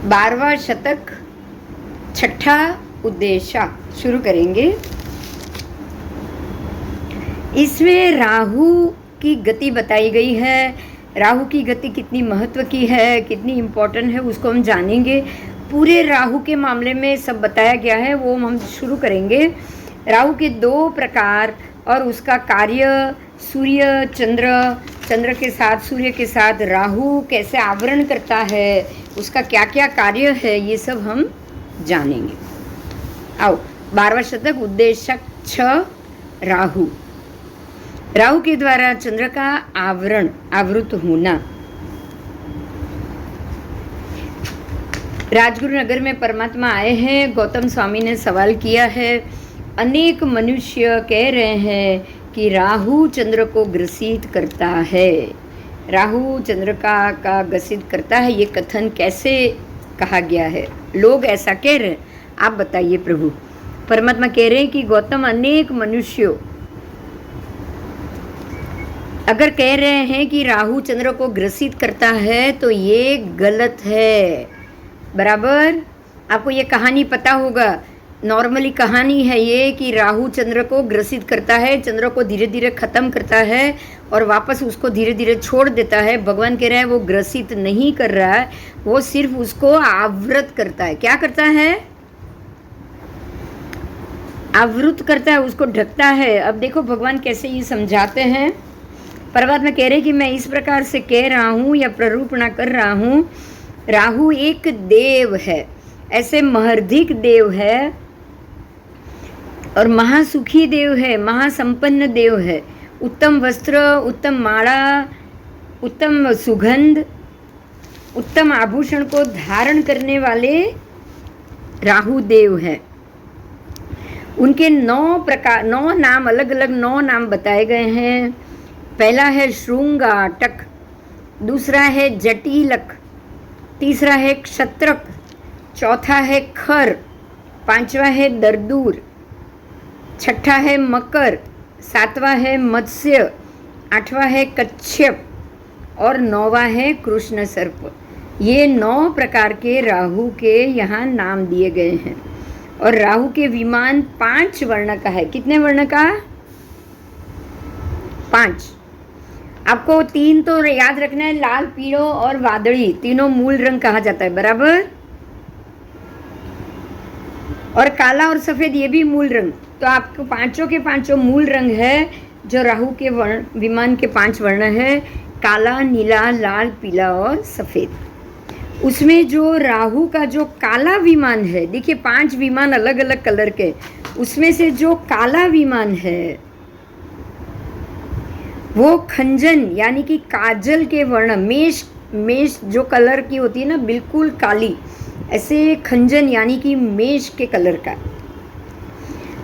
12वां शतक, छठा उद्देश्य शुरू करेंगे। इसमें राहु की गति बताई गई है। राहु की गति कितनी महत्व की है, कितनी इम्पोर्टेंट है, उसको हम जानेंगे। पूरे राहु के मामले में सब बताया गया है, वो हम शुरू करेंगे। राहु के 2 प्रकार और उसका कार्य, सूर्य चंद्र, चंद्र के साथ सूर्य के साथ राहु कैसे आवरण करता है, उसका क्या क्या कार्य है, ये सब हम जानेंगे। आओ, 12वां शतक, उद्देश्य 6, राहु। राहु के द्वारा चंद्र का आवरण, आवृत होना। राजगुरु नगर में परमात्मा आए हैं। गौतम स्वामी ने सवाल किया है। अनेक मनुष्य कह रहे हैं कि राहु चंद्र को ग्रसित करता है, राहु चंद्र का ग्रसित करता है। ये कथन कैसे कहा गया है? लोग ऐसा कह रहे हैं, आप बताइए प्रभु। परमात्मा कह रहे हैं कि गौतम, अनेक मनुष्यों अगर कह रहे हैं कि राहु चंद्र को ग्रसित करता है तो ये गलत है। बराबर आपको ये कहानी पता होगा। नॉर्मली कहानी है ये कि राहु चंद्र को ग्रसित करता है, चंद्र को धीरे धीरे ख़त्म करता है और वापस उसको धीरे धीरे छोड़ देता है। भगवान कह रहे हैं वो ग्रसित नहीं कर रहा है, वो सिर्फ उसको आवृत करता है। क्या करता है? आवृत करता है, उसको ढकता है। अब देखो भगवान कैसे ये समझाते हैं। परमात्मा कह रहे कि मैं इस प्रकार से कह रहा हूँ या प्ररूपणा कर रहा हूँ। राहु एक देव है, ऐसे महर्धिक देव है और महासुखी देव है, महासंपन्न देव है। उत्तम वस्त्र, उत्तम माला, उत्तम सुगंध, उत्तम आभूषण को धारण करने वाले राहु देव है। उनके 9 नाम, अलग अलग 9 नाम बताए गए हैं। पहला है श्रृंगाटक, दूसरा है जटिलक, तीसरा है क्षत्रक, चौथा है खर, 5वां है दरदूर, 6ठा है मकर, 7वां है मत्स्य, 8वां है कच्छप और 9वां है कृष्ण सर्प। ये 9 प्रकार के राहु के यहाँ नाम दिए गए हैं। और राहु के विमान 5 वर्ण का है। कितने वर्ण का? 5। आपको 3 तो याद रखना है, लाल, पीलो और वादड़ी, तीनों मूल रंग कहा जाता है। बराबर। और काला और सफ़ेद, ये भी मूल रंग। तो आपको 5 के 5 मूल रंग है जो राहु के वर्ण, विमान के 5 वर्ण है, काला, नीला, लाल, पीला और सफ़ेद। उसमें जो राहु का जो काला विमान है, देखिए 5 विमान अलग अलग कलर के, उसमें से जो काला विमान है वो खंजन यानी कि काजल के वर्ण, मेष जो कलर की होती है ना, बिल्कुल काली, ऐसे खंजन यानी कि मेष के कलर का।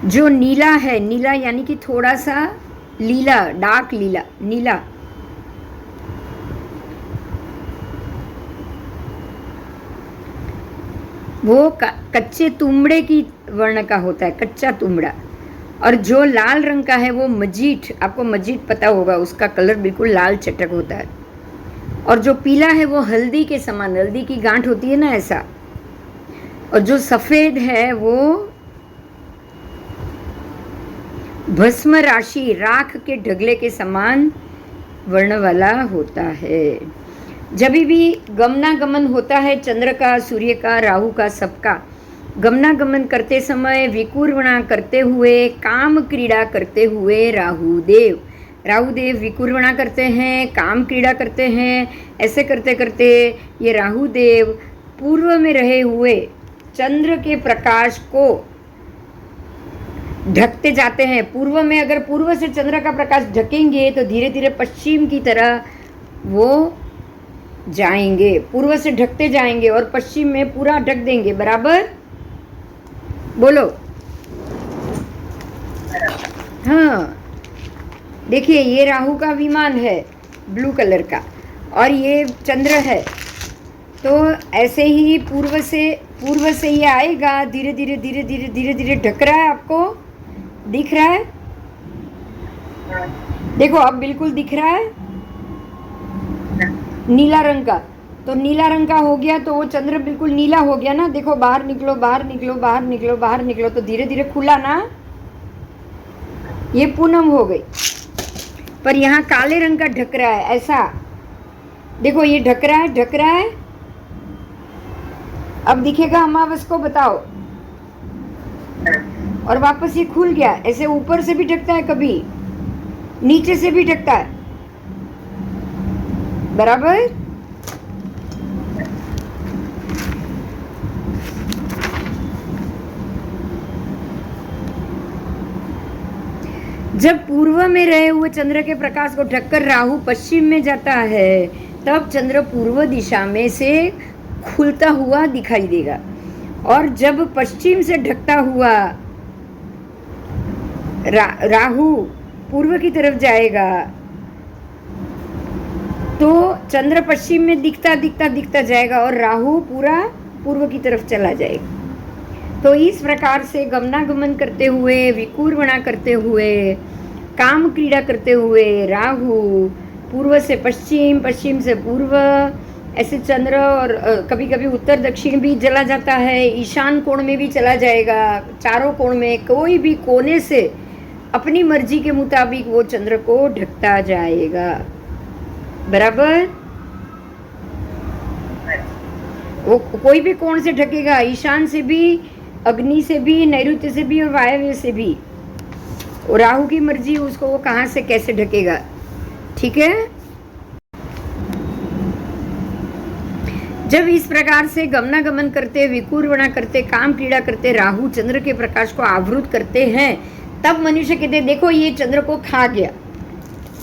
जो नीला है, नीला यानी कि थोड़ा सा लीला, डार्क लीला, नीला। वो कच्चे तुमड़े की वर्ण का होता है, कच्चा तुमड़ा। और जो लाल रंग का है वो मजीठ, आपको मजीठ पता होगा, उसका कलर बिल्कुल लाल चटक होता है। और जो पीला है वो हल्दी के समान, हल्दी की गांठ होती है ना, ऐसा। और जो सफ़ेद है वो भस्म राशि, राख के ढगले के समान वर्ण वाला होता है। जब भी गमनागमन होता है चंद्र का, सूर्य का, राहु का, सबका, गमनागमन करते समय, विकुर्वणा करते हुए, काम क्रीड़ा करते हुए राहुदेव विकुर्वणा करते हैं, काम क्रीड़ा करते हैं। ऐसे करते करते ये राहुदेव पूर्व में रहे हुए चंद्र के प्रकाश को ढकते जाते हैं। पूर्व में, अगर पूर्व से चंद्र का प्रकाश ढकेंगे तो धीरे धीरे पश्चिम की तरह वो जाएंगे, पूर्व से ढकते जाएंगे और पश्चिम में पूरा ढक देंगे। बराबर बोलो। हाँ, देखिए ये राहु का विमान है ब्लू कलर का और ये चंद्र है। तो ऐसे ही पूर्व से ये आएगा, धीरे धीरे धीरे धीरे धीरे धीरे ढक रहा है। आपको दिख रहा है? देखो अब बिल्कुल दिख रहा है, नीला रंग का। तो नीला रंग का हो गया, तो वो चंद्र बिल्कुल नीला हो गया ना। देखो बाहर निकलो, बाहर निकलो, बाहर निकलो, बाहर निकलो, तो धीरे धीरे खुला ना, ये पूनम हो गई। पर यहाँ काले रंग का ढक रहा है, ऐसा देखो, ये ढक रहा है, ढक रहा है। अब दिखेगा अमावस को, बताओ। और वापस ये खुल गया। ऐसे ऊपर से भी ढकता है, कभी नीचे से भी ढकता है, बराबर। जब पूर्व में रहे हुए चंद्र के प्रकाश को ढककर राहु पश्चिम में जाता है, तब चंद्र पूर्व दिशा में से खुलता हुआ दिखाई देगा। और जब पश्चिम से ढकता हुआ राहु पूर्व की तरफ जाएगा, तो चंद्र पश्चिम में दिखता दिखता दिखता जाएगा और राहु पूरा पूर्व की तरफ चला जाएगा। तो इस प्रकार से गमनागमन करते हुए, विकूर्वणा करते हुए, काम क्रीड़ा करते हुए राहु पूर्व से पश्चिम, पश्चिम से पूर्व, ऐसे चंद्र, और कभी कभी उत्तर दक्षिण भी चला जाता है, ईशान कोण में भी चला जाएगा, चारों कोण में, कोई भी कोने से अपनी मर्जी के मुताबिक वो चंद्र को ढकता जाएगा, बराबर। वो कोई भी कोण से ढकेगा, ईशान से भी, अग्नि से भी, नैऋत्य से भी और वायव्य से भी। और राहु की मर्जी, उसको वो कहाँ से कैसे ढकेगा, ठीक है। जब इस प्रकार से गमनागमन करते, विकूर्वणा करते, काम क्रीड़ा करते राहु चंद्र के प्रकाश को आवृत करते हैं, तब मनुष्य कहते, देखो ये चंद्र को खा गया,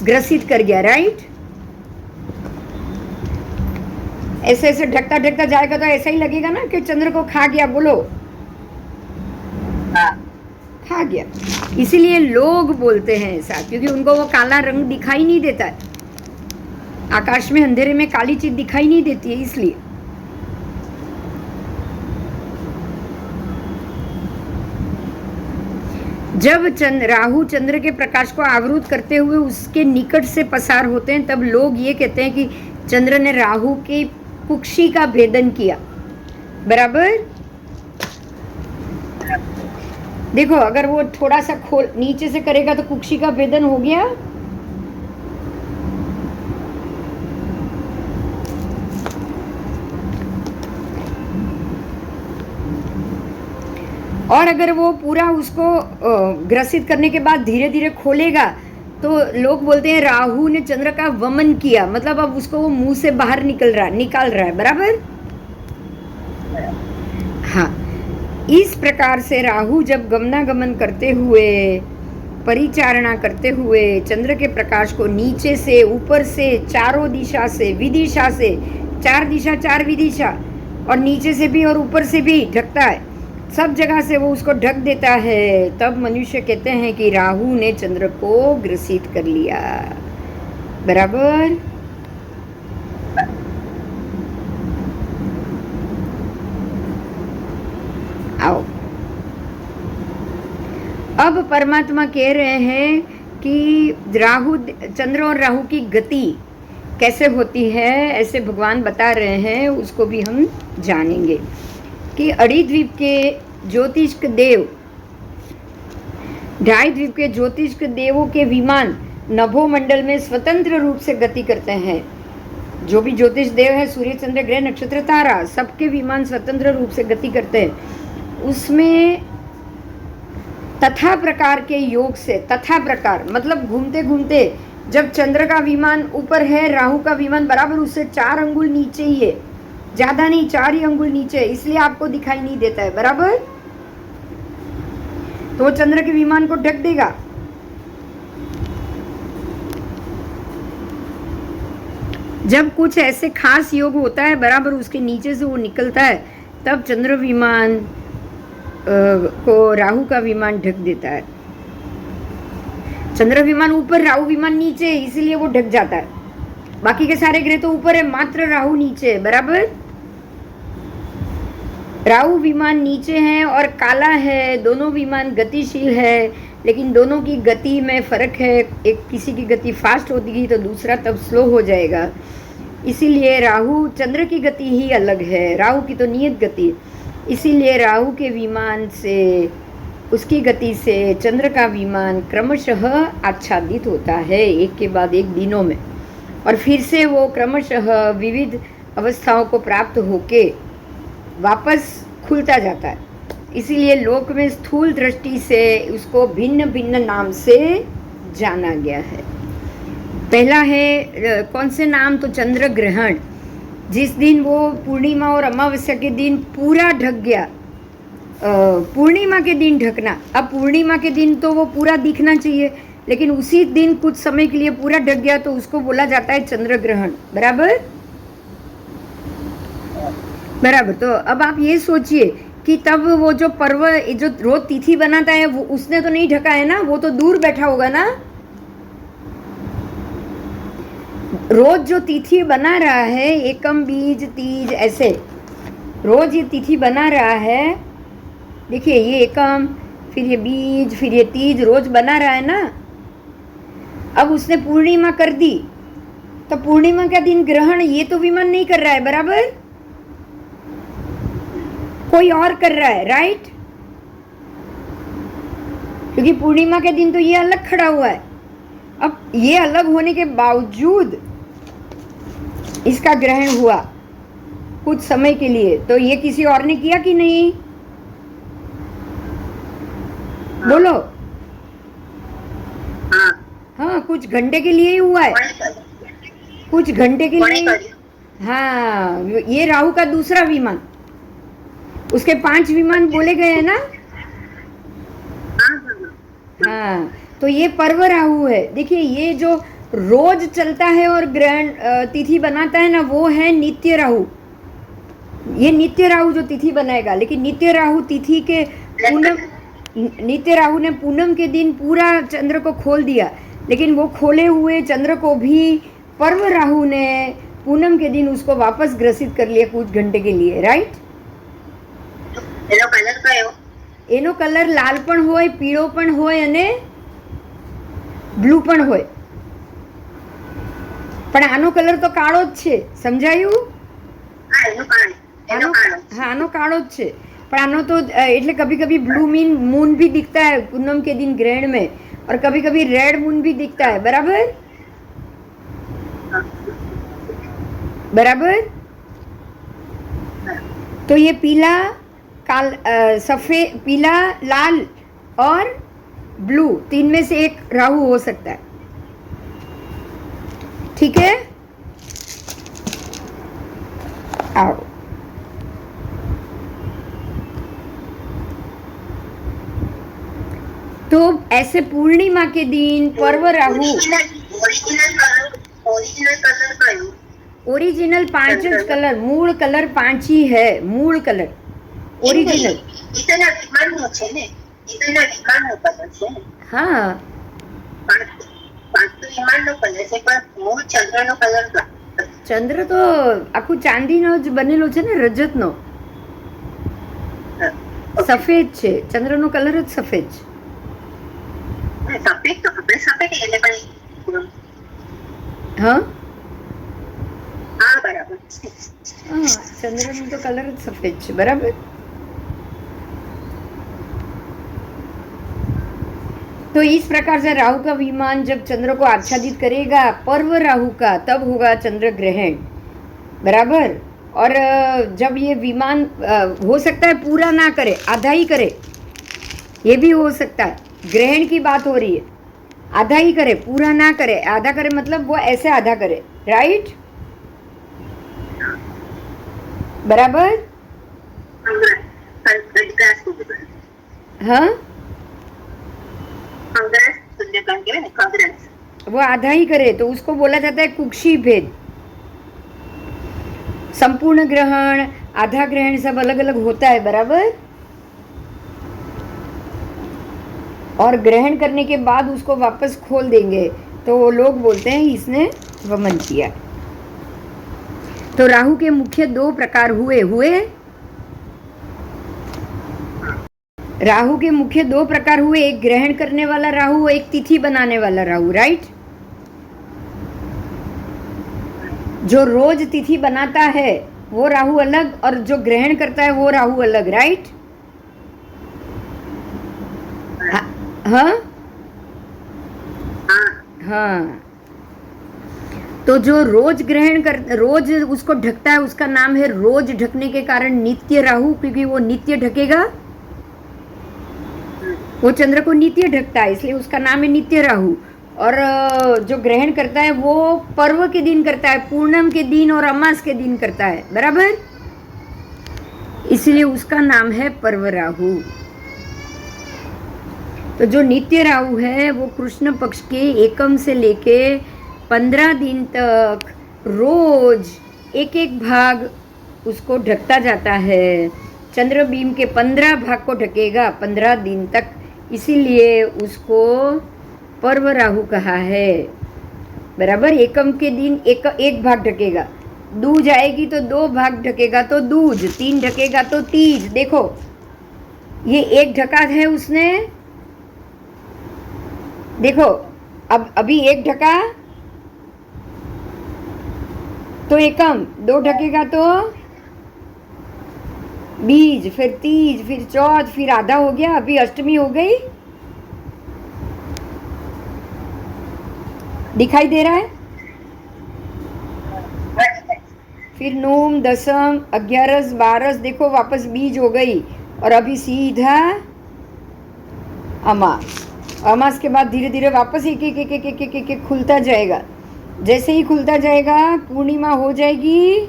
ग्रसित कर गया, राइट। ऐसे ऐसे ढकता ढकता जाएगा तो ऐसा ही लगेगा ना कि चंद्र को खा गया, बोलो खा गया। इसीलिए लोग बोलते हैं ऐसा, क्योंकि उनको वो काला रंग दिखाई नहीं देता है। आकाश में अंधेरे में काली चीज दिखाई नहीं देती है, इसलिए। जब राहु चंद्र के प्रकाश को आवृत करते हुए उसके निकट से पसार होते हैं, तब लोग ये कहते हैं कि चंद्र ने राहु की कुक्षी का भेदन किया, बराबर। देखो अगर वो थोड़ा सा खोल नीचे से करेगा तो कुक्षी का भेदन हो गया। और अगर वो पूरा उसको ग्रसित करने के बाद धीरे धीरे खोलेगा, तो लोग बोलते हैं राहु ने चंद्र का वमन किया, मतलब अब उसको वो मुंह से बाहर निकाल रहा है, बराबर। हाँ, इस प्रकार से राहु जब गमनागमन करते हुए, परिचारणा करते हुए चंद्र के प्रकाश को नीचे से, ऊपर से, चारों दिशा से, विदिशा से, चार दिशा चार विदिशा, और नीचे से भी और ऊपर से भी ढकता है, सब जगह से वो उसको ढक देता है, तब मनुष्य कहते हैं कि राहु ने चंद्र को ग्रसित कर लिया, बराबर। आओ, अब परमात्मा कह रहे हैं कि राहु, चंद्र और राहु की गति कैसे होती है, ऐसे भगवान बता रहे हैं, उसको भी हम जानेंगे। कि अड़ीद्वीप के ज्योतिष्क देव, ढाई द्वीप के ज्योतिष्क देवों के विमान नभोमंडल में स्वतंत्र रूप से गति करते हैं। जो भी ज्योतिष देव है, सूर्य चंद्र ग्रह नक्षत्र तारा, सबके विमान स्वतंत्र रूप से गति करते हैं। उसमें तथा प्रकार के योग से, तथा प्रकार मतलब घूमते घूमते, जब चंद्र का विमान ऊपर है, राहु का विमान बराबर उससे 4 अंगुल नीचे ही है, ज्यादा नहीं, 4 ही अंगुल नीचे है, इसलिए आपको दिखाई नहीं देता है, बराबर। तो चंद्र के विमान को ढक देगा। जब कुछ ऐसे खास योग होता है, बराबर उसके नीचे से वो निकलता है, तब चंद्र विमान को राहु का विमान ढक देता है। चंद्र विमान ऊपर, राहु विमान नीचे, इसीलिए वो ढक जाता है। बाकी के सारे ग्रह तो ऊपर है, मात्र राहु नीचे है, बराबर। राहु विमान नीचे है और काला है, दोनों विमान गतिशील है, लेकिन दोनों की गति में फर्क है। एक किसी की गति फास्ट होगी तो दूसरा तब स्लो हो जाएगा। इसीलिए राहु, चंद्र की गति ही अलग है, राहु की तो नियत गति है, इसीलिए राहु के विमान से, उसकी गति से चंद्र का विमान क्रमशः आच्छादित होता है एक के बाद एक दिनों में, और फिर से वो क्रमशः विविध अवस्थाओं को प्राप्त होके वापस खुलता जाता है। इसीलिए लोक में स्थूल दृष्टि से उसको भिन्न भिन्न नाम से जाना गया है। पहला है कौन से नाम, तो चंद्र ग्रहण, जिस दिन वो पूर्णिमा और अमावस्या के दिन पूरा ढक गया, पूर्णिमा के दिन ढकना, अब पूर्णिमा के दिन तो वो पूरा दिखना चाहिए, लेकिन उसी दिन कुछ समय के लिए पूरा ढक गया तो उसको बोला जाता है चंद्र ग्रहण। बराबर बराबर। तो अब आप ये सोचिए कि तब वो जो पर्व, जो रोज तिथि बनाता है, वो उसने तो नहीं ढका है ना, वो तो दूर बैठा होगा ना। रोज जो तिथि बना रहा है, एकम बीज तीज, ऐसे रोज ये तिथि बना रहा है, देखिए ये एकम, फिर ये बीज, फिर ये तीज, रोज बना रहा है ना। अब उसने पूर्णिमा कर दी तो पूर्णिमा का दिन ग्रहण ये तो विमान नहीं कर रहा है, बराबर, कोई और कर रहा है, राइट, क्योंकि पूर्णिमा के दिन तो ये अलग खड़ा हुआ है। अब ये अलग होने के बावजूद इसका ग्रहण हुआ कुछ समय के लिए, तो ये किसी और ने किया कि नहीं, बोलो। हाँ, कुछ घंटे के लिए ही हुआ है, कुछ घंटे के लिए। हाँ, ये राहु का दूसरा विमान, उसके 5 विमान बोले गए हैं ना। हाँ, तो ये पर्व राहु है। देखिए ये जो रोज चलता है और ग्रहण तिथि बनाता है ना, वो है नित्य राहु। ये नित्य राहु जो तिथि बनाएगा, लेकिन नित्य राहु तिथि के पूनम, नित्य राहु ने पूनम के दिन पूरा चंद्र को खोल दिया, लेकिन वो खोले हुए चंद्र को भी पर्व राहु ने पूनम के दिन उसको वापस ग्रसित कर लिया कुछ घंटे के लिए, राइट। એનો કલર લાલ પણ હોય, પીળો પણ હોય અને બ્લુ પણ હોય, પણ આનો કલર તો કાળો જ છે, સમજાયું? हाँ, आनो काळो જ છે, પણ આનો तो એટલે कभी कभी ब्लू मून भी दिखता है पूनम के दिन ग्रहण में, और कभी कभी रेड मून भी दिखता है, बराबर बराबर। तो ये पीला, काल, सफेद, पीला, लाल और ब्लू, 3 में से एक राहु हो सकता है, ठीक है। आओ, तो ऐसे पूर्णिमा के दिन पर्व राहु, ओरिजिनल 5 ज कलर, मूल कलर 5 ही है, मूल कलर ओरिजिनल। हाँ, चंद्र तो આખું ચાંદીનો જ બનેલો છે ને, રજતનો, સફેદ છે, ચંદ્રનો કલર જ સફેદ છે। हाँ, बराबर, हाँ, चंद्रનો તો કલર જ સફેદ છે, બરાબર। तो इस प्रकार से राहु का विमान जब चंद्र को आच्छादित करेगा पर्व राहु का, तब होगा चंद्र ग्रहण, बराबर। और जब ये विमान हो सकता है पूरा ना करे, आधा ही करे, ये भी हो सकता है, ग्रहण की बात हो रही है, आधा ही करे, पूरा ना करे। आधा करे मतलब वो ऐसे आधा करे, राइट, बराबर। हाँ, वो आधा ही करे तो उसको बोला जाता है कुक्षी भेद। संपूर्ण ग्रहण, आधा ग्रहण सब अलग अलग होता है, बराबर। और ग्रहण करने के बाद उसको वापस खोल देंगे तो लोग बोलते हैं इसने वमन किया। तो राहु के मुख्य 2 प्रकार हुए। राहु के मुख्य 2 प्रकार हुए, एक ग्रहण करने वाला राहु, एक तिथि बनाने वाला राहु, राइट। जो रोज तिथि बनाता है वो राहु अलग, और जो ग्रहण करता है वो राहु अलग, राइट? हाँ हाँ। तो जो रोज ग्रहण कर, रोज उसको ढकता है, उसका नाम है रोज ढकने के कारण नित्य राहु, क्योंकि वो नित्य ढकेगा, वो चंद्र को नित्य ढकता है, इसलिए उसका नाम है नित्य राहु। और जो ग्रहण करता है वो पर्व के दिन करता है, पूर्णम के दिन और अमास के दिन करता है, बराबर? इसलिए उसका नाम है पर्व राहु। तो जो नित्य राहु है वो कृष्ण पक्ष के एकम से लेके 15 दिन तक रोज एक एक भाग उसको ढकता जाता है। चंद्रबीम के 15 भाग को ढकेगा 15 दिन तक, इसीलिए उसको पर्व राहु कहा है, बराबर? एकम के दिन एक भाग ढकेगा, दूज आएगी तो 2 भाग ढकेगा तो दूज, 3 ढकेगा तो तीज। देखो ये एक ढका है उसने, देखो अब अभी एक ढका तो एकम, 2 ढकेगा तो बीज, फिर तीज, फिर चौथ, फिर आधा हो गया, अभी अष्टमी हो गई, दिखाई दे रहा है? फिर नूम, दसम, 11, 12, देखो वापस बीज हो गई, और अभी सीधा अमास। अमास के बाद धीरे धीरे वापस एक एक एक एक एक एक एक एक खुलता जाएगा। जैसे ही खुलता जाएगा पूर्णिमा हो जाएगी,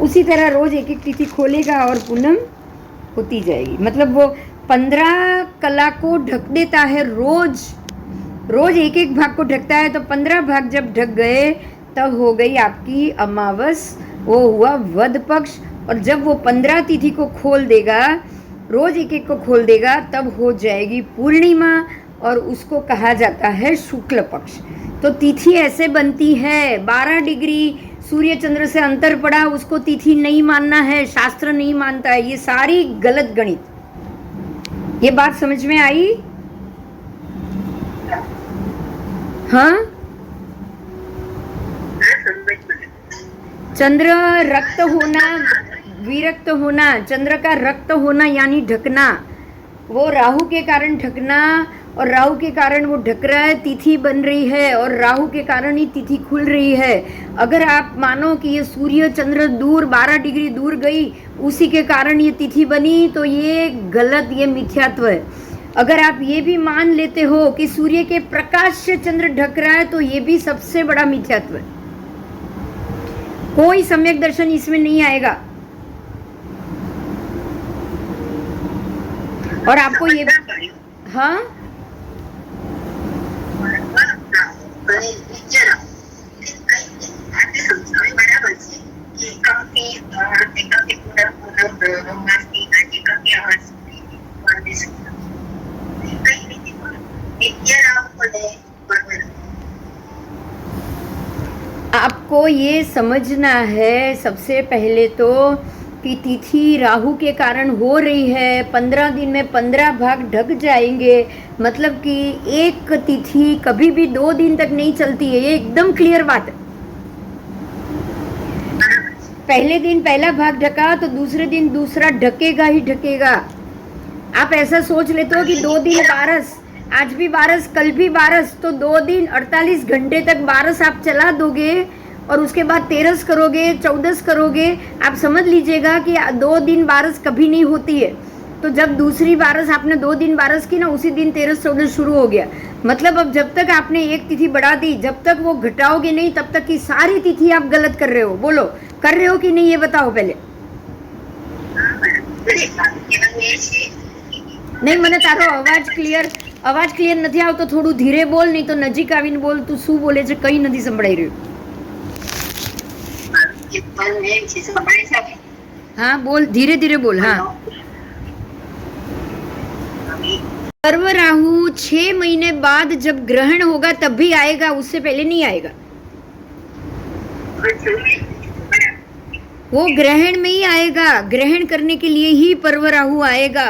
उसी तरह रोज एक एक तिथि खोलेगा और पूनम होती जाएगी। मतलब वो 15 कला को ढक देता है, रोज रोज एक एक भाग को ढकता है, तो 15 भाग जब ढक गए तब हो गई आपकी अमावस, वो हुआ वध पक्ष। और जब वो 15 तिथि को खोल देगा, रोज एक एक को खोल देगा, तब हो जाएगी पूर्णिमा, और उसको कहा जाता है शुक्ल पक्ष। तो तिथि ऐसे बनती है, 12 डिग्री सूर्य चंद्र से अंतर पड़ा, उसको तिथि नहीं मानना है, शास्त्र नहीं मानता है, ये सारी गलत गणित। ये बात समझ में आई? हाँ, चंद्र रक्त होना, विरक्त होना, चंद्र का रक्त होना यानी ढकना, वो राहु के कारण ढकना, और राहु के कारण वो ढक रहा है, तिथि बन रही है, और राहु के कारण ही तिथि खुल रही है। अगर आप मानो कि ये सूर्य चंद्र दूर 12 डिग्री दूर गई, उसी के कारण ये तिथि बनी, तो ये गलत, ये मिथ्यात्व है। अगर आप ये भी मान लेते हो कि सूर्य के प्रकाश से चंद्र ढक रहा है, तो ये भी सबसे बड़ा मिथ्यात्व है। कोई सम्यक दर्शन इसमें नहीं आएगा। और आपको ये, हाँ, आपको ये समझना है सबसे पहले तो कि तिथि राहु के कारण हो रही है, 15 दिन में 15 भाग ढक जाएंगे, मतलब कि एक तिथि कभी भी 2 दिन तक नहीं चलती है, ये एकदम क्लियर बात है। पहले दिन पहला भाग ढका तो दूसरे दिन दूसरा ढकेगा ही ढकेगा। आप ऐसा सोच लेते हो कि 2 दिन 12, आज भी 12, कल भी 12, तो 2 दिन 48 घंटे तक 12 आप चला दोगे, और उसके बाद 13 करोगे, 14 करोगे, आप समझ लीजिएगा कि 2 दिन 12 कभी नहीं होती है। तो जब दूसरी 12 आपने 2 दिन 12 की ना, उसी दिन 13-14 शुरू हो गया। मतलब अब जब तक आपने एक तिथि बढ़ा दी, जब तक वो घटाओगे नहीं, तब तक की सारी तिथि आप गलत कर रहे हो। बोलो, कर रहे हो कि नहीं, ये बताओ पहले। नहीं, મને તારો અવાજ ક્લિયર નથી આવતો, થોડું ધીરે બોલ, નહીં તો નજીક આવીને બોલ. તું શું બોલે છે કંઈ નથી સંભળાઈ રહ્યું. हाँ बोल, धीरे धीरे बोल. हाँ, पर्व राहु 6 महीने बाद जब ग्रहण होगा तब भी आएगा, उससे पहले नहीं आएगा. वो ग्रहण में ही आएगा, ग्रहण करने के लिए ही पर्व राहु आएगा.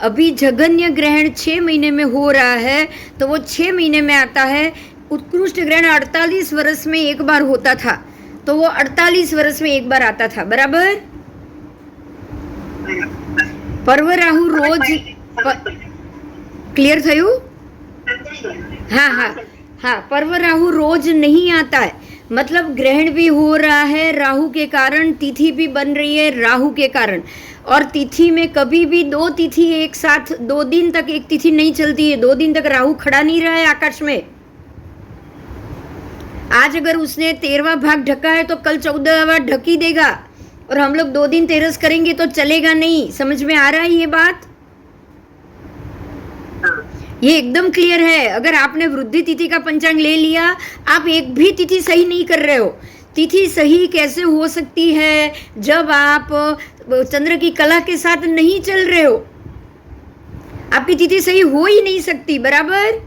अभी जघन्य ग्रहण 6 महीने में हो रहा है, तो वो 6 महीने में आता है. उत्कृष्ट ग्रहण 48 वर्ष में एक बार होता था, तो वो 48 वर्ष में एक बार आता था, बराबर। पर्व राहु रोज क्लियर થયું? हाँ हाँ हाँ, पर्व राहु रोज नहीं आता है, मतलब ग्रहण भी हो रहा है राहु के कारण, तिथि भी बन रही है राहु के कारण, और तिथि में कभी भी दो तिथि एक साथ 2 दिन तक एक तिथि नहीं चलती है, 2 दिन तक राहु खड़ा नहीं रहा है आकाश में। आज अगर उसने 13वां भाग ढका है तो कल 14वां ढक ही देगा, और हम लोग 2 दिन तेरस करेंगे तो चलेगा नहीं। समझ में आ रहा है ये बात? ये एकदम क्लियर है। अगर आपने वृद्धि तिथि का पंचांग ले लिया, आप एक भी तिथि सही नहीं कर रहे हो। तिथि सही कैसे हो सकती है जब आप चंद्र की कला के साथ नहीं चल रहे हो? आपकी तिथि सही हो ही नहीं सकती, बराबर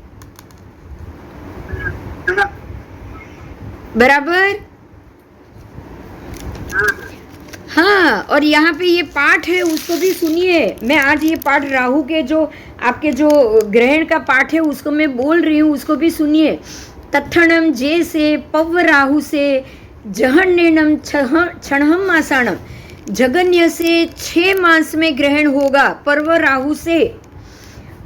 बराबर। हाँ, और यहाँ पे ये पाठ है उसको भी सुनिए। मैं आज ये पाठ राहु के जो आपके जो ग्रहण का पाठ है उसको मैं बोल रही हूँ, उसको भी सुनिए। तत्थणम जे से पव राहु से जहन्नेनम क्षणहम मासाणम, जगन्य से 6 मास में ग्रहण होगा पर्व राहु से,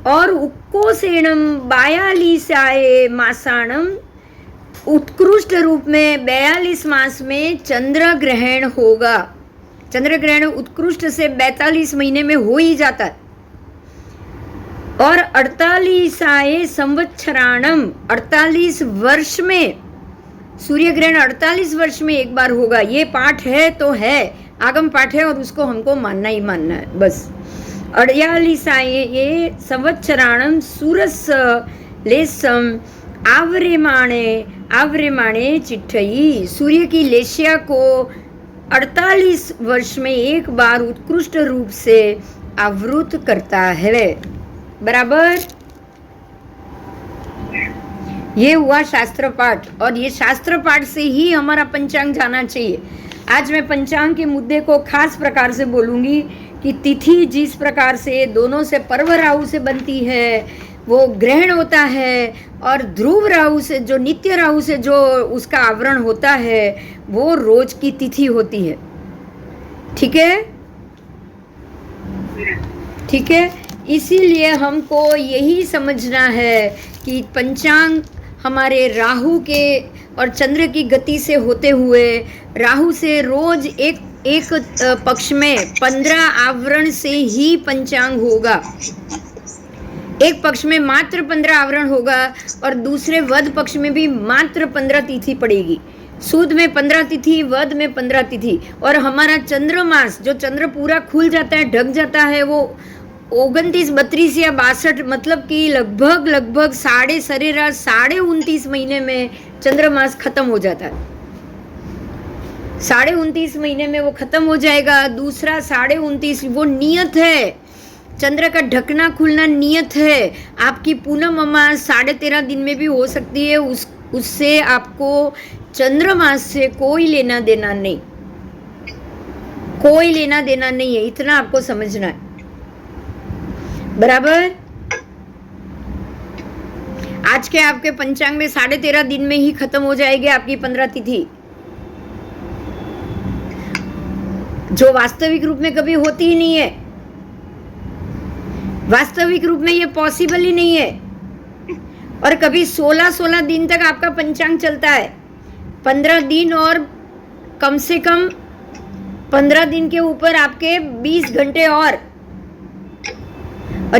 और उक्कोसेणम 42 मासाणम, उत्कृष्ट रूप में 42 मास में चंद्र ग्रहण होगा। चंद्र ग्रहण उत्कृष्ट से 42 महीने में हो ही जाता है। और 48 संवत्सराणम, 48 वर्ष में सूर्य ग्रहण 48 वर्ष में एक बार होगा। ये पाठ है तो है, आगम पाठ है और उसको हमको मानना ही मानना है बस। 48 संवत्सराणम सूरस लेसम आवरेमाणे चिट्ठई, सूर्य की लेशिया को 48 वर्ष में एक बार उत्कृष्ट रूप से आवृत करता है, बराबर। ये हुआ शास्त्र पाठ, और ये शास्त्र पाठ से ही हमारा पंचांग जाना चाहिए। आज मैं पंचांग के मुद्दे को खास प्रकार से बोलूँगी कि तिथि जिस प्रकार से दोनों से पर्व राहु से बनती है, वो ग्रहण होता है, और ध्रुव राहु से जो नित्य राहु से जो उसका आवरण होता है वो रोज की तिथि होती है। ठीक है, ठीक है। इसीलिए हमको यही समझना है कि पंचांग हमारे राहु के और चंद्र की गति से होते हुए, राहु से रोज एक पक्ष में 15 आवरण से ही पंचांग होगा। एक पक्ष में मात्र 15 आवरण होगा और दूसरे वध पक्ष में भी मात्र 15 तिथि पड़ेगी। सूद में 15 तिथि, वध में 15 तिथि। और हमारा चंद्रमास जो चंद्र पूरा खुल जाता है, ढक जाता है, वो 29, 32 या 62, मतलब कि लगभग सरेराश 29.5 महीने में चंद्रमास खत्म हो जाता है। 29.5 महीने में वो खत्म हो जाएगा। दूसरा 29.5 वो नियत है, चंद्र का ढकना खुलना नियत है। आपकी पूनम अमास 13.5 दिन में भी हो सकती है, उससे आपको चंद्रमास से कोई लेना देना नहीं, कोई लेना देना नहीं है, इतना आपको समझना है, बराबर। आज के आपके पंचांग में 13.5 दिन में ही खत्म हो जाएगी आपकी 15 तिथि, जो वास्तविक रूप में कभी होती ही नहीं है। वास्तविक रूप में ये पॉसिबल ही नहीं है। और कभी 16 दिन तक आपका पंचांग चलता है, 15 दिन और कम से कम 15 दिन के ऊपर आपके 20 घंटे और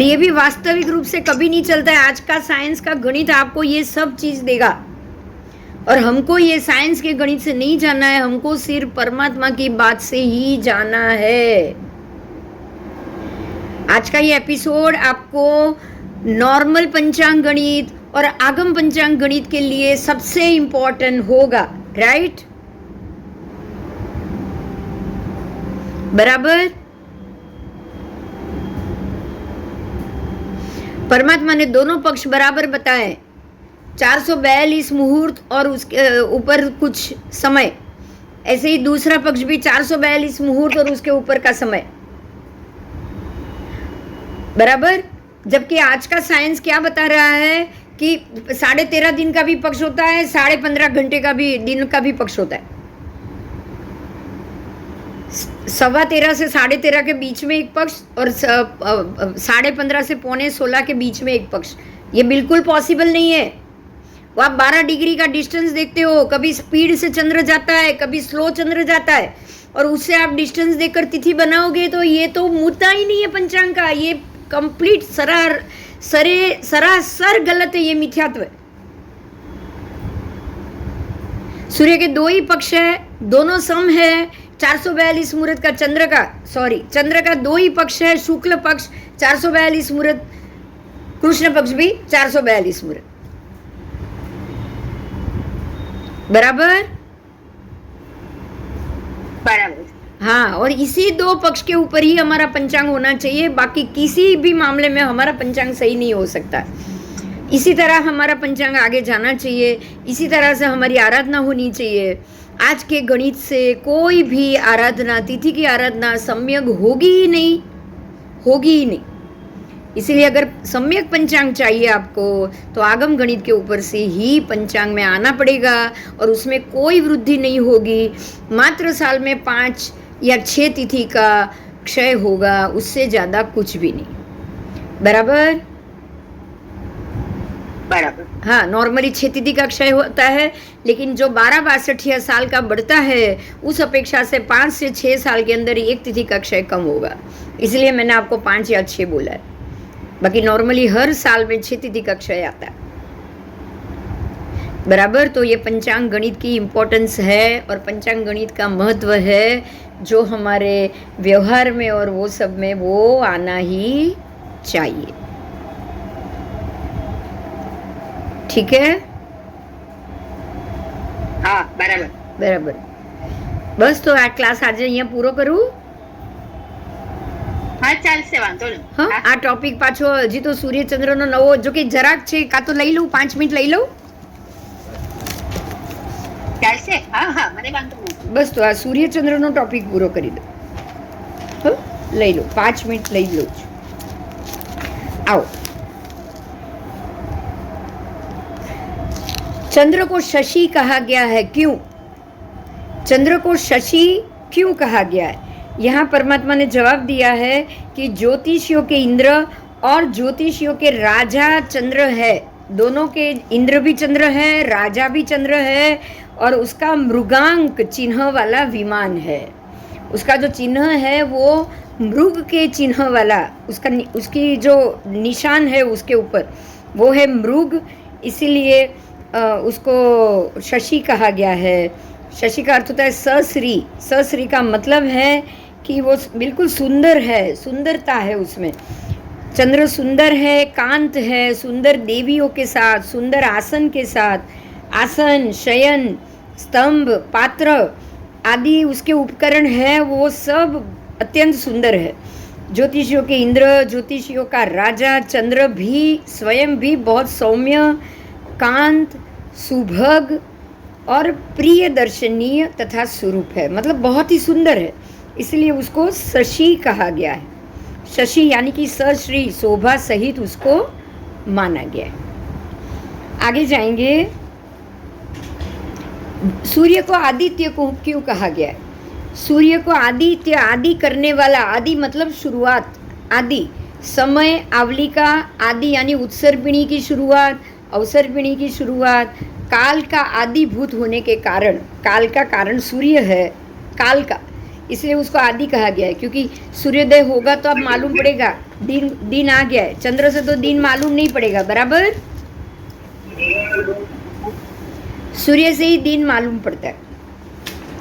ये भी वास्तविक रूप से कभी नहीं चलता है। आज का साइंस का गणित आपको ये सब चीज देगा, और हमको ये साइंस के गणित से नहीं जाना है, हमको सिर्फ परमात्मा की बात से ही जाना है। आज का ये एपिसोड आपको नॉर्मल पंचांग गणित और आगम पंचांग गणित के लिए सबसे इंपॉर्टेंट होगा, राइट, बराबर। परमात्मा ने दोनों पक्ष बराबर बताए, 442 मुहूर्त और उसके ऊपर कुछ समय, ऐसे ही दूसरा पक्ष भी 442 मुहूर्त और उसके ऊपर का समय, बराबर। जबकि आज का साइंस क्या बता रहा है कि 13.5 दिन का भी पक्ष होता है, 15.5 घंटे का भी दिन का भी पक्ष होता है। 13.15 से 13.5 के बीच में एक पक्ष और 15.5 से 15:45 के बीच में एक पक्ष। ये बिल्कुल पॉसिबल नहीं है। वो आप 12 डिग्री का डिस्टेंस देखते हो, कभी स्पीड से चंद्र जाता है, कभी स्लो चंद्र जाता है, और उससे आप डिस्टेंस देखकर तिथि बनाओगे तो ये तो मुद्दा ही नहीं है पंचांग का। ये कंप्लीट सरासर गलत है, ये मिथ्यात्व है। सूर्य के 2 ही पक्ष है, दोनों सम है। 442 मुहूर्त का चंद्र का 2 ही पक्ष है, शुक्ल पक्ष 442 मुहूर्त, कृष्ण पक्ष भी 442 मुहूर्त, बराबर। हाँ, और इसी 2 पक्ष के ऊपर ही हमारा पंचांग होना चाहिए, बाकी किसी भी मामले में हमारा पंचांग सही नहीं हो सकता। इसी तरह हमारा पंचांग आगे जाना चाहिए, इसी तरह से हमारी आराधना होनी चाहिए। आज के गणित से कोई भी आराधना, तिथि की आराधना सम्यक होगी ही नहीं। इसीलिए अगर सम्यक पंचांग चाहिए आपको तो आगम गणित के ऊपर से ही पंचांग में आना पड़ेगा, और उसमें कोई वृद्धि नहीं होगी। मात्र साल में 5 या 6 तिथि का क्षय होगा, उससे ज़्यादा कुछ भी नहीं, बराबर। हाँ, नॉर्मली 6 तिथि का क्षय होता है, लेकिन जो 12-62 साल का बढ़ता है उस अपेक्षा से 5 से 6 साल के अंदर 1 तिथि का क्षय कम होगा। इसलिए मैंने आपको 5 या 6 बोला है। बाकी नॉर्मली हर साल में 6 तिथि का क्षय आता है, बराबर। तो ये पंचांग गणित की इम्पोर्टेंस है और पंचांग गणित का महत्व है, जो हमारे व्यवहार में और वो सब में वो आना ही चाहिए। ठीक है? हाँ, बराबर। बस तो आ क्लास आज અહીંયા પૂરો કરું। હા, ચાલશે, વાંધો નહીં। હા, આ ટોપિક પાછો હજી તો સૂર્યચંદ્રનો નવો, જો કે જરાક છે, કાં તો લઈ લઉં, 5 મિનિટ લઈ લઉં। ચાલશે, હા, મને વાંધો નથી। બસ તો આ સૂર્યચંદ્રનો ટોપિક પૂરો કરી દો। હા, લઈ લો, 5 મિનિટ લઈ લઉં છું। आओ। चंद्र को शशि कहा गया है, क्यों? चंद्र को शशि क्यों कहा गया है? यहाँ परमात्मा ने जवाब दिया है कि ज्योतिषियों के इंद्र और ज्योतिषियों के राजा चंद्र है। दोनों के, इंद्र भी चंद्र है, राजा भी चंद्र है, और उसका मृगांक चिन्ह वाला विमान है। उसका जो चिन्ह है वो मृग के चिन्ह वाला, उसकी जो निशान है उसके ऊपर वो है मृग, इसीलिए उसको शशि कहा गया है। शशि का अर्थ होता है सश्री। सश्री का मतलब है कि वो बिल्कुल सुंदर है, सुंदरता है उसमें। चंद्र सुंदर है, कांत है, सुंदर देवियों के साथ, सुंदर आसन के साथ, आसन, शयन, स्तंभ, पात्र आदि उसके उपकरण है, वो सब अत्यंत सुंदर है। ज्योतिषियों के इंद्र, ज्योतिषियों का राजा चंद्र भी स्वयं भी बहुत सौम्य, कांत, सुभग और प्रिय दर्शनीय तथा स्वरूप है, मतलब बहुत ही सुंदर है, इसलिए उसको शशि कहा गया है। शशि यानी कि सश्री, शोभा सहित उसको माना गया है। आगे जाएंगे। सूर्य को आदित्य को क्यों कहा गया है? सूर्य को आदित्य, आदि करने वाला, आदि मतलब शुरुआत, आदि, समय, आवली का आदि यानी उत्सर्पिणी की शुरुआत, अवसर्पिणी की शुरुआत, काल का आदिभूत होने के कारण, काल का कारण सूर्य है, काल का, इसलिए उसको आदि कहा गया है। क्योंकि सूर्योदय होगा तो अब मालूम पड़ेगा, दिन आ गया है, चंद्र से तो दिन मालूम नहीं पड़ेगा, बराबर। सूर्य से ही दिन मालूम पड़ता है,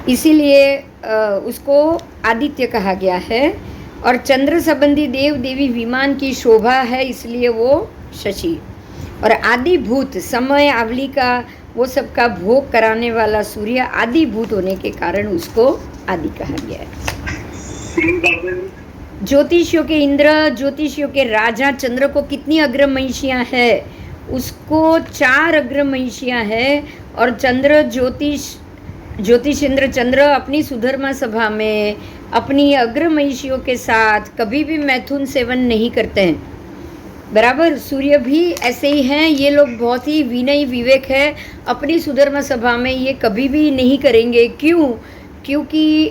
इसीलिए उसको आदित्य कहा गया है। और चंद्र संबंधी देव देवी विमान की शोभा है, इसलिए वो शशि। और आदिभूत, समय, आवली का, वो सब का भोग कराने वाला सूर्य आदिभूत होने के कारण उसको आदि कहा गया है। ज्योतिषियों के इंद्र, ज्योतिषियों के राजा चंद्र को कितनी अग्रमहिषियाँ है? उसको 4 अग्रमहिषियाँ है। और चंद्र ज्योतिषेंद्र चंद्र अपनी सुधर्मा सभा में अपनी अग्रमहिषियों के साथ कभी भी मैथुन सेवन नहीं करते हैं। बराबर। सूर्य भी ऐसे ही हैं, ये लोग बहुत ही विनयी विवेक है। अपनी सुधर्मा सभा में ये कभी भी नहीं करेंगे। क्यों? क्योंकि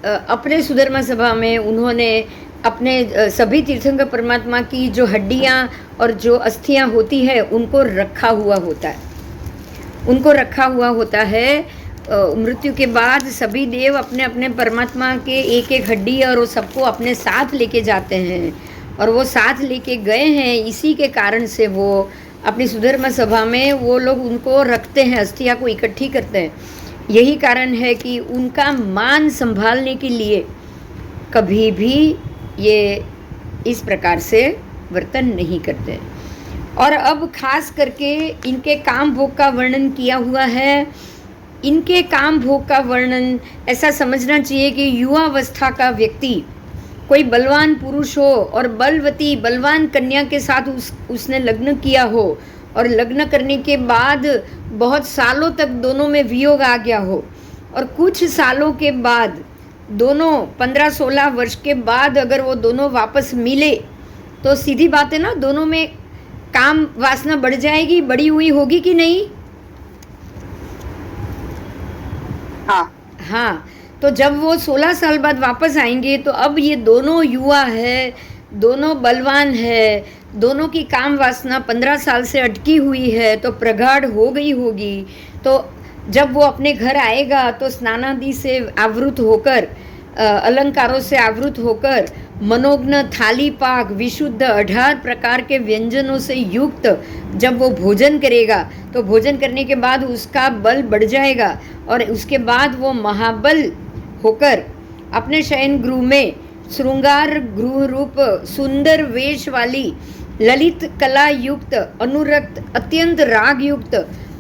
अपने सुधर्मा सभा में उन्होंने अपने सभी तीर्थंकर परमात्मा की जो हड्डियाँ और जो अस्थियाँ होती है उनको रखा हुआ होता है, उनको रखा हुआ होता है। मृत्यु के बाद सभी देव अपने अपने परमात्मा के एक एक हड्डी और वो सबको अपने साथ लेके जाते हैं, और वो साथ लेके गए हैं। इसी के कारण से वो अपनी सुधर्मा सभा में वो लोग उनको रखते हैं, अस्थिया को इकट्ठी करते हैं। यही कारण है कि उनका मान संभालने के लिए कभी भी ये इस प्रकार से वर्तन नहीं करते। और अब खास करके इनके काम भोग का वर्णन किया हुआ है। इनके काम भोग का वर्णन ऐसा समझना चाहिए कि युवावस्था का व्यक्ति कोई बलवान पुरुष हो और बलवती बलवान कन्या के साथ उसने लग्न किया हो, और लग्न करने के बाद बहुत सालों तक दोनों में वियोग आ गया हो, और कुछ सालों के बाद दोनों 15-16 वर्ष के बाद अगर वो दोनों वापस मिले तो सीधी बात है ना, दोनों में काम वासना बढ़ जाएगी, बढ़ी हुई होगी कि नहीं? हाँ। तो जब वो 16 साल बाद वापस आएंगे तो अब ये दोनों युवा है, दोनों बलवान है, दोनों की काम वासना 15 साल से अटकी हुई है, तो प्रगाढ़ हो गई होगी। तो जब वो अपने घर आएगा तो स्नानादि से आवृत होकर, अलंकारों से आवृत होकर, मनोज्ञ थाली पाक विशुद्ध 18 प्रकार के व्यंजनों से युक्त जब वो भोजन करेगा तो भोजन करने के बाद उसका बल बढ़ जाएगा, और उसके बाद वो महाबल होकर अपने शयन गृह में श्रृंगार गृह रूप सुंदर वेश वाली ललित कला युक्त अनुरक्त अत्यंत राग युक्त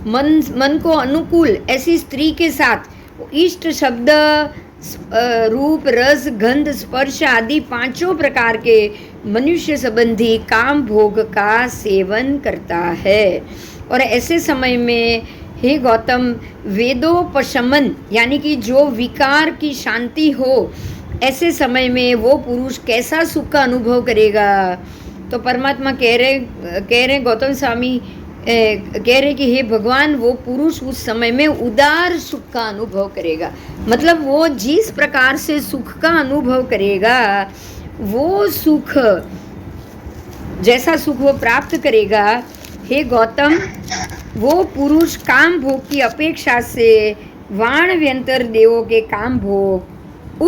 मन को अनुकूल ऐसी स्त्री के साथ इष्ट शब्द रूप रस गंध स्पर्श आदि 5 प्रकार के मनुष्य संबंधी काम भोग का सेवन करता है। और ऐसे समय में हे गौतम, वेदोपशमन यानी कि जो विकार की शांति हो, ऐसे समय में वो पुरुष कैसा सुख का अनुभव करेगा? तो परमात्मा कह रहे गौतम स्वामी कह रहे कि हे भगवान, वो पुरुष उस समय में उदार सुख का अनुभव करेगा। मतलब वो जिस प्रकार से सुख का अनुभव करेगा, वो सुख, जैसा सुख वो प्राप्त करेगा, हे गौतम, वो पुरुष काम भोग की अपेक्षा से वाण व्यंतर देवों के काम भोग,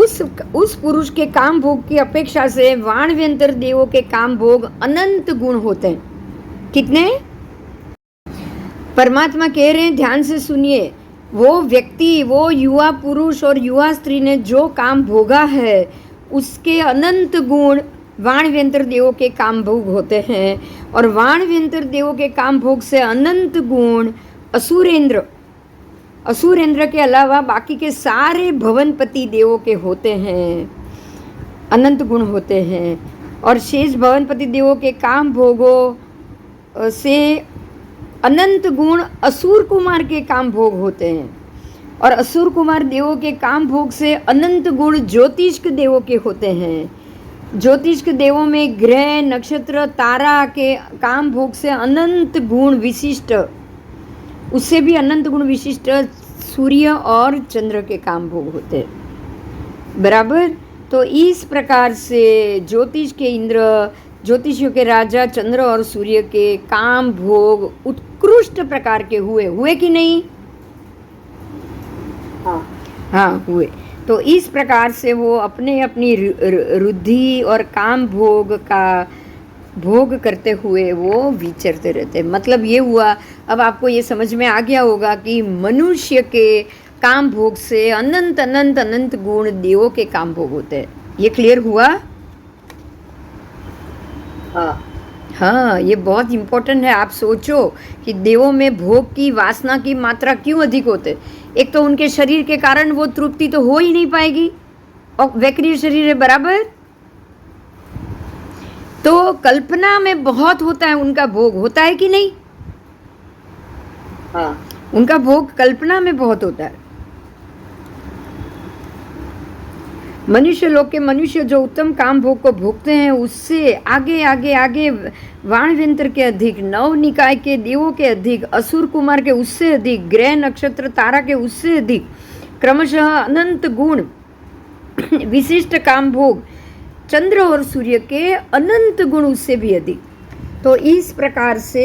उस पुरुष के काम भोग की अपेक्षा से वाण व्यंतर देवों के काम भोग अनंत गुण होते हैं। कितने? परमात्मा कह रहे हैं, ध्यान से सुनिए, वो व्यक्ति, वो युवा पुरुष और युवा स्त्री ने जो काम भोगा है उसके अनंत गुण वाण व्यंतर देवों के काम भोग होते हैं। और वाण व्यंतर देवों के काम भोग से अनंत गुण असुरेंद्र के अलावा बाकी के सारे भवनपति देवों के होते हैं, अनंत गुण होते हैं। और शेष भवनपति देवों के काम भोगों से अनंत गुण असुर कुमार के काम भोग होते हैं, और असुर कुमार देवों के काम भोग से अनंत गुण ज्योतिष्क देवों के होते हैं। ज्योतिष्क देवों में ग्रह नक्षत्र तारा के काम भोग से अनंत गुण विशिष्ट, उससे भी अनंत गुण विशिष्ट सूर्य और चंद्र के काम भोग होते हैं। बराबर। तो इस प्रकार से ज्योतिष के इंद्र, ज्योतिषियों के राजा चंद्र और सूर्य के काम भोग उत्कृष्ट प्रकार के हुए कि नहीं? हाँ, हुए। तो इस प्रकार से वो अपने अपनी रुद्धि और काम भोग का भोग करते हुए वो विचरते रहते। मतलब ये हुआ, अब आपको ये समझ में आ गया होगा कि मनुष्य के काम भोग से अनंत अनंत अनंत गुण देवों के काम भोग होते हैं। ये क्लियर हुआ? हाँ, ये बहुत इम्पोर्टेंट है। आप सोचो कि देवों में भोग की वासना की मात्रा क्यों अधिक होते? एक तो उनके शरीर के कारण वो तृप्ति तो हो ही नहीं पाएगी, और वैक्रिय शरीर है, बराबर। तो कल्पना में बहुत होता है उनका भोग, होता है कि नहीं? उनका भोग कल्पना में बहुत होता है। मनुष्य लोग के मनुष्य जो उत्तम काम भोग को भोगते हैं उससे आगे आगे आगे वाणव्यंतर के अधिक, नव निकाय के देवों के अधिक, असुर कुमार के उससे अधिक, ग्रह नक्षत्र तारा के उससे अधिक, क्रमशः अनंत गुण विशिष्ट काम भोग चंद्र और सूर्य के अनंत गुण उससे भी अधिक। तो इस प्रकार से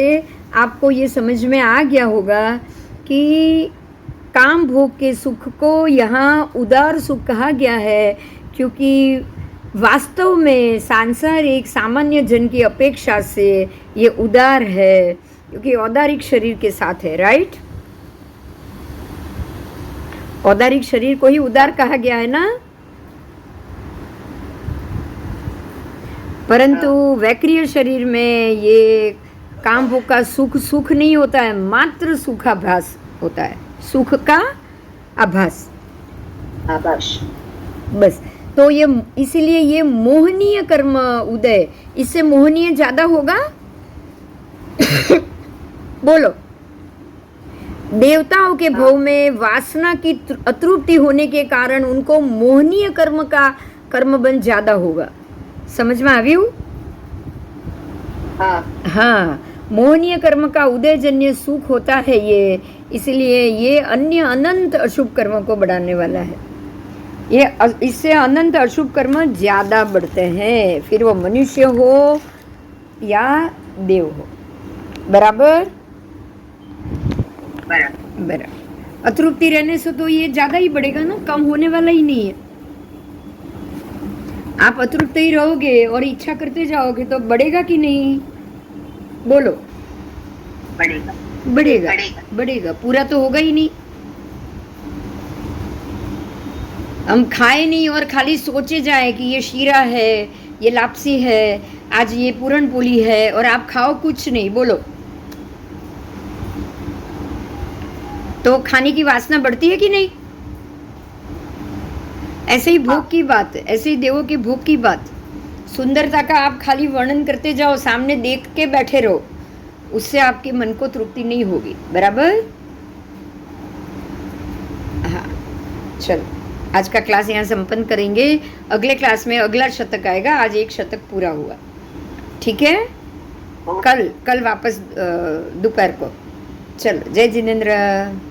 आपको ये समझ में आ गया होगा कि काम भोग के सुख को यहाँ उदार सुख कहा गया है, क्योंकि वास्तव में सांसारिक सामान्य जन की अपेक्षा से ये उदार है, क्योंकि औदारिक शरीर के साथ है, राइट। औदारिक शरीर को ही उदार कहा गया है ना, परंतु वैक्रिय शरीर में ये काम भोग का सुख सुख नहीं होता है, मात्र सुखाभास होता है, सुख का आभास, आभास। बस। तो ये इसीलिए ये मोहनीय कर्म उदय, इससे मोहनीय ज्यादा होगा बोलो। देवताओं के भव में वासना की अतृप्ति होने के कारण उनको मोहनीय कर्म का कर्मबंध ज्यादा होगा। समझ में આવ્યું? हाँ, मोहनीय कर्म का उदयजन्य सुख होता है ये, इसलिए ये अन्य अनंत अशुभ कर्म को बढ़ाने वाला है। ये इससे अनंत अशुभ कर्म ज्यादा बढ़ते हैं, फिर वो मनुष्य हो या देव हो। बराबर बराबर। अतृप्ति रहने से तो ये ज्यादा ही बढ़ेगा ना, कम होने वाला ही नहीं है। आप अतृप्त ही रहोगे और इच्छा करते जाओगे तो बढ़ेगा कि नहीं? बोलो। बढ़ेगा बढ़ेगा बढ़ेगा, पूरा तो होगा ही नहीं। हम खाए नहीं और खाली सोचे जाए कि ये शीरा है, ये लापसी है, आज ये पूरन पोली है, और आप खाओ कुछ नहीं, बोलो, तो खाने की वासना बढ़ती है कि नहीं? ऐसे ही भोग की बात, ऐसे ही देवों की भोग की बात। सुंदरता का आप खाली वर्णन करते जाओ, सामने देख के बैठे रहो, उससे आपके मन को तृप्ति नहीं होगी। बराबर? हाँ, चलो आज का क्लास यहाँ संपन्न करेंगे। अगले क्लास में अगला शतक आएगा, आज एक शतक पूरा हुआ, ठीक है? कल वापस दोपहर को। चलो, जय जिनेंद्र।